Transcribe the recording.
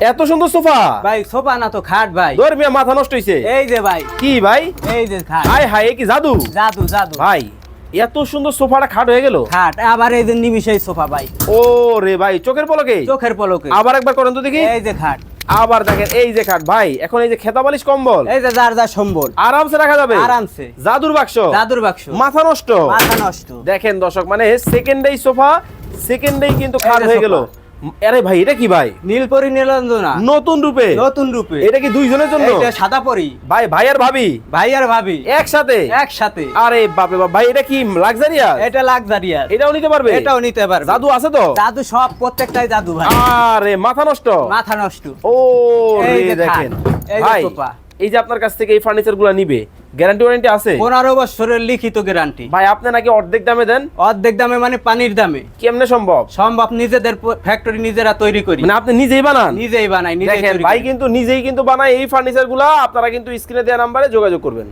এত সুন্দর সোফা ভাই সোফা না তো খাট ভাই। ধর মিয়া মাথা নষ্ট হইছে। এই যে ভাই, কি ভাই? এই যে খাট। হাই হাই, এ কি জাদু? জাদু জাদু ভাই এত সুন্দর সোফাটা খাট হয়ে গেল। খাট আবার এই যে নিমিষেই সোফা ভাই। ও রে ভাই, চোখের পলকে। চোখের পলকে। আবার একবার করেন তো দেখি। এই যে খাট। আবার দেখেন এই যে খাট ভাই, এখন এই যে খেতা বালিশ কম্বল এই যে যার যার সম্বল আরামসে রাখা যাবে। আরামসে। জাদুর বাক্স। জাদুর বাক্স। মাথা নষ্ট। মাথা নষ্ট। দেখেন দর্শক, মানে সেকেন্ডেই সোফা, সেকেন্ডেই কিন্তু খাট এই যে হয়ে গেল। সোফা। আরে ভাই এটা কি ভাই? নীলপরি নীলাঞ্জনা নতুন রূপে। নতুন রূপে। এটা কি দুইজনের জন্য? এটা সাদা পরি। ভাই ভাই আর ভাবি ভাই আর ভাবি একসাথে। একসাথে। আরে বাপ রে বাপ, ভাই এটা কি লাক্সারিয়াস? এটা লাক্সারিয়াস। এটাও নিতে পারবে? এটাও নিতে পারবে। জাদু আছে তো? জাদু সব প্রত্যেকটাই জাদু ভাই। আরে মাথা নষ্ট। মাথা নষ্ট। ও এই রে যে দেখেন খাট, এই যে ভাই, সোফা। এই যে আপনার কাছ থেকে এই ফার্নিচার গুলা নিবে, গ্যারান্টি ওয়ারেন্টি আছে? 15 বছরের লিখিত গ্যারান্টি। ভাই আপনি নাকি অর্ধেক দামে দেন? অর্ধেক দামে মানে পানির দামে। কেমনে সম্ভব? সম্ভব, নিজেদের ফ্যাক্টরি নিজেরা তৈরি করি। মানে আপনি নিজেই বানান? নিজেই বানাই, নিজেই দেখেন তৈরি ভাই করি। কিন্তু নিজেই কিন্তু বানায় এই ফার্নিচার গুলা। আপনারা কিন্তু স্ক্রিনে দেওয়া নাম্বারে যোগাযোগ করবেন।